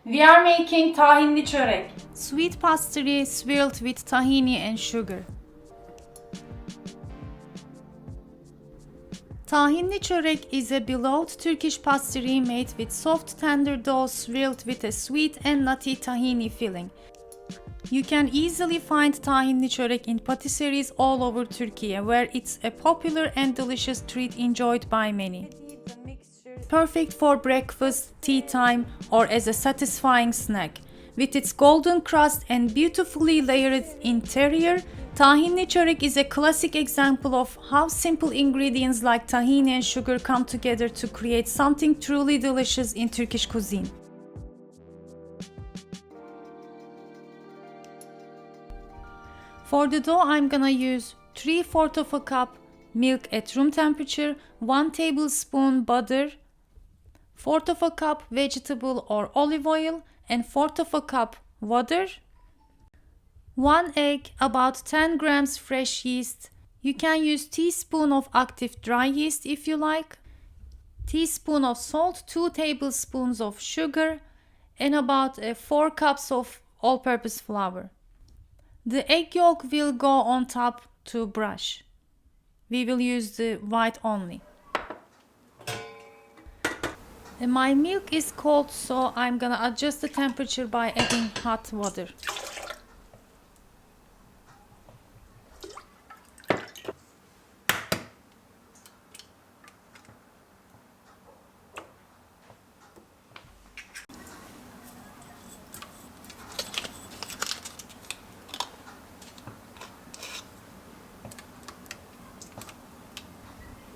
We are making tahinli çörek. Sweet pastry swirled with tahini and sugar. Tahinli çörek is a beloved Turkish pastry made with soft tender dough swirled with a sweet and nutty tahini filling. You can easily find tahinli çörek in patisseries all over Turkey, where it's a popular and delicious treat enjoyed by many. Perfect for breakfast, tea time, or as a satisfying snack. With its golden crust and beautifully layered interior, tahinli çörek is a classic example of how simple ingredients like tahini and sugar come together to create something truly delicious in Turkish cuisine. For the dough, I'm gonna use 3/4 of a cup milk at room temperature, 1 tablespoon butter, 1/4 of a cup vegetable or olive oil, and 1/4 of a cup water, 1 egg, about 10 grams fresh yeast. You can use teaspoon of active dry yeast if you like, teaspoon of salt, 2 tablespoons of sugar, and about 4 cups of all-purpose flour. The egg yolk will go on top to brush. We will use the white only. My milk is cold, so I'm gonna adjust the temperature by adding hot water.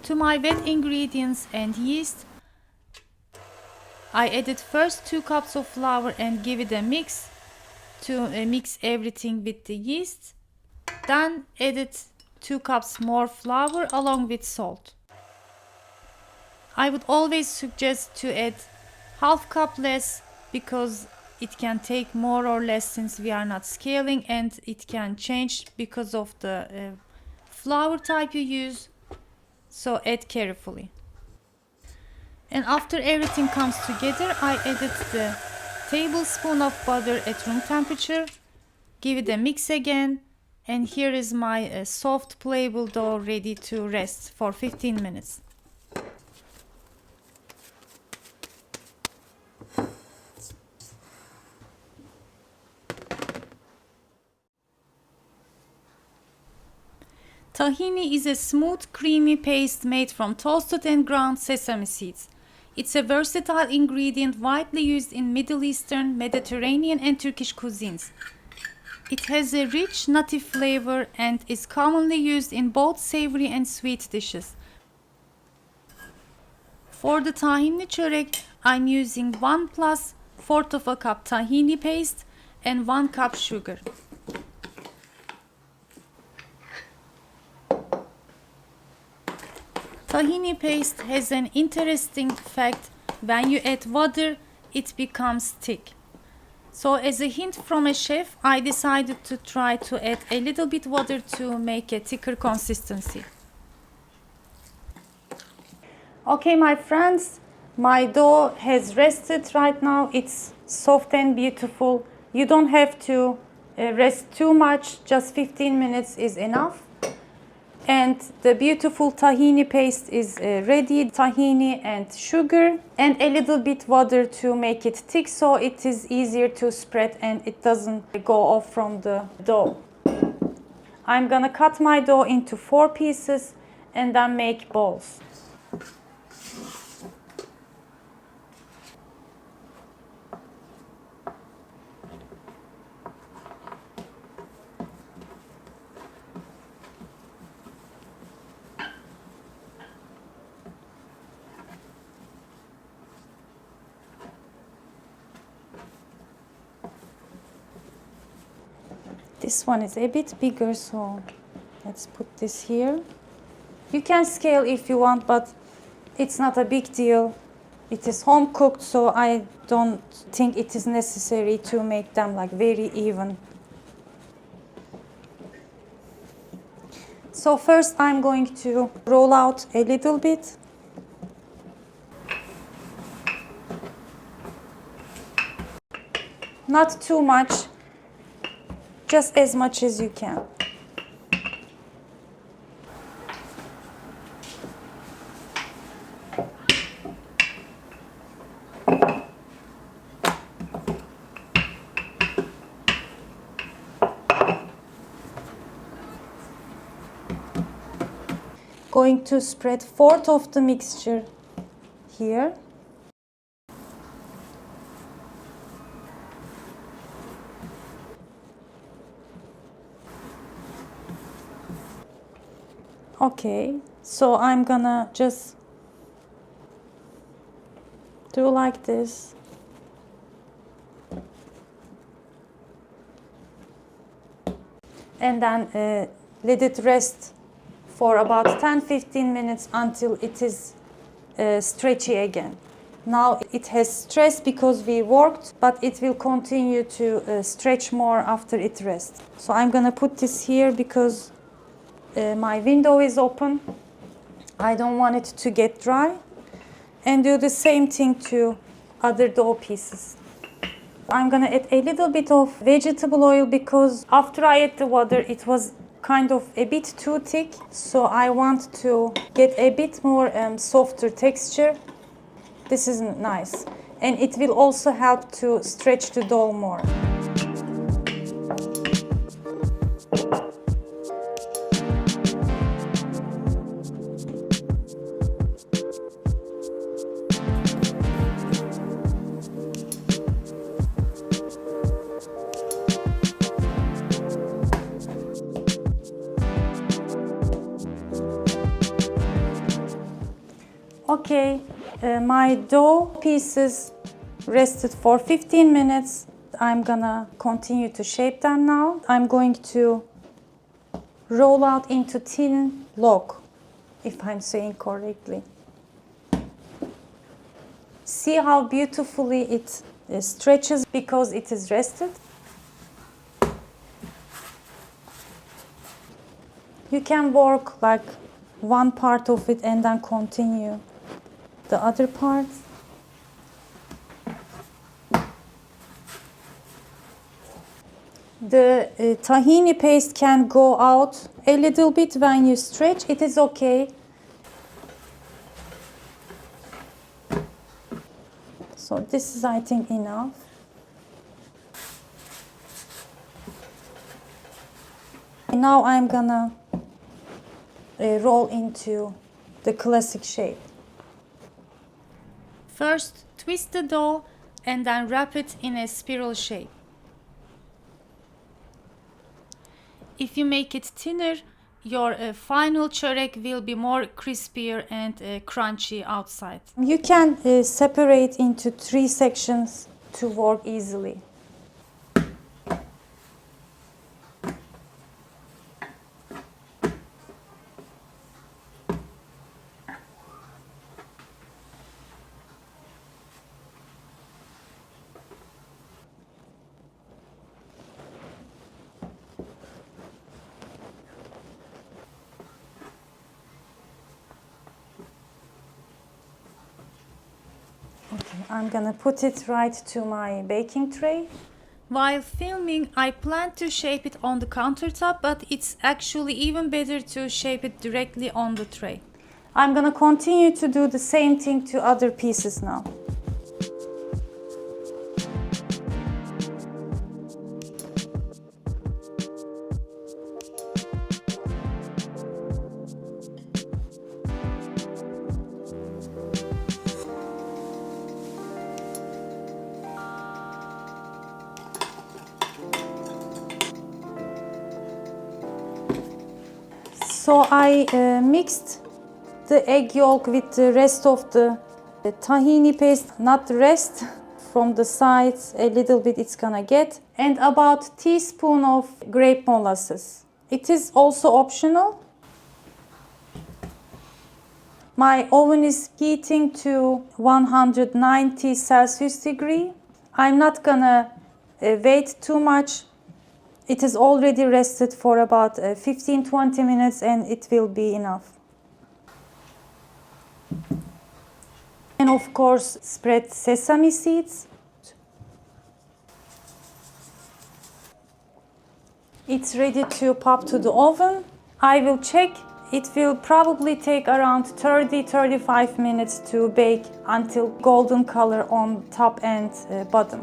To my wet ingredients and yeast, I added first 2 cups of flour and give it a mix to mix everything with the yeast. Then added 2 cups more flour along with salt. I would always suggest to add half cup less because it can take more or less since we are not scaling, and it can change because of the flour type you use, so add carefully. And after everything comes together, I added the tablespoon of butter at room temperature, give it a mix again, and here is my soft playable dough ready to rest for 15 minutes. Tahini is a smooth, creamy paste made from toasted and ground sesame seeds. It's a versatile ingredient widely used in Middle Eastern, Mediterranean, and Turkish cuisines. It has a rich, nutty flavor and is commonly used in both savory and sweet dishes. For the tahinli çörek, I'm using 1 plus 1/4 of a cup tahini paste and 1 cup sugar. Tahini paste has an interesting fact: when you add water, it becomes thick. So as a hint from a chef, I decided to try to add a little bit water to make a thicker consistency. Okay, my friends, my dough has rested right now. It's soft and beautiful. You don't have to rest too much, just 15 minutes is enough. And the beautiful tahini paste is ready. Tahini and sugar and a little bit water to make it thick, so it is easier to spread and it doesn't go off from the dough. I'm gonna cut my dough into 4 pieces and then make balls. This one is a bit bigger, so let's put this here. You can scale if you want, but it's not a big deal. It is home cooked, so I don't think it is necessary to make them like very even. So first I'm going to roll out a little bit. Not too much, just as much as you can. Going to spread 1/4 of the mixture here. Okay, so I'm gonna just do like this. And then let it rest for about 10-15 minutes until it is stretchy again. Now it has stressed because we worked, but it will continue to stretch more after it rests. So I'm gonna put this here because my window is open. I don't want it to get dry. And do the same thing to other dough pieces. I'm gonna add a little bit of vegetable oil because after I add the water, it was kind of a bit too thick. So I want to get a bit more softer texture. This is nice. And it will also help to stretch the dough more. Okay, my dough pieces rested for 15 minutes. I'm gonna continue to shape them now. I'm going to roll out into thin log, if I'm saying correctly. See how beautifully it stretches because it is rested. You can work like one part of it and then continue the other part. The tahini paste can go out a little bit when you stretch. It is okay. So this is, I think, enough. And now I'm gonna roll into the classic shape. First, twist the dough and then wrap it in a spiral shape. If you make it thinner, your final çörek will be more crispier and crunchy outside. You can separate into 3 sections to work easily. I'm gonna put it right to my baking tray. While filming, I plan to shape it on the countertop, but it's actually even better to shape it directly on the tray. I'm gonna continue to do the same thing to other pieces now. So I mixed the egg yolk with the rest of the tahini paste, not the rest, from the sides, a little bit it's gonna get, and about teaspoon of grape molasses. It is also optional. My oven is heating to 190 Celsius degree. I'm not gonna wait too much. It is already rested for about 15-20 minutes and it will be enough. And of course, spread sesame seeds. It's ready to pop to the oven. I will check. It will probably take around 30-35 minutes to bake until golden color on top and bottom.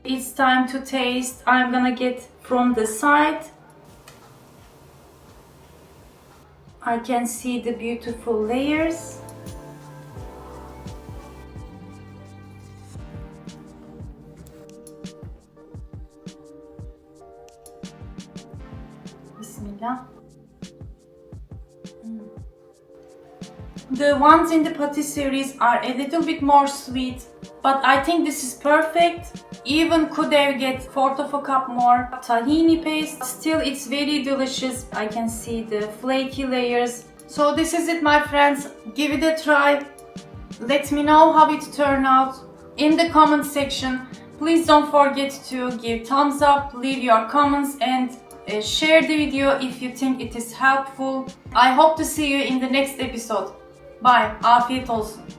It's time to taste. I'm gonna get from the side. I can see the beautiful layers. Bismillah. The ones in the patisseries are a little bit more sweet, but I think this is perfect. Even could have get 1/4 of a cup more tahini paste. Still, it's very delicious. I can see the flaky layers. So this is it, my friends. Give it a try. Let me know how it turned out in the comment section. Please don't forget to give thumbs up, leave your comments, and share the video if you think it is helpful. I hope to see you in the next episode. Bye. Afiyet olsun.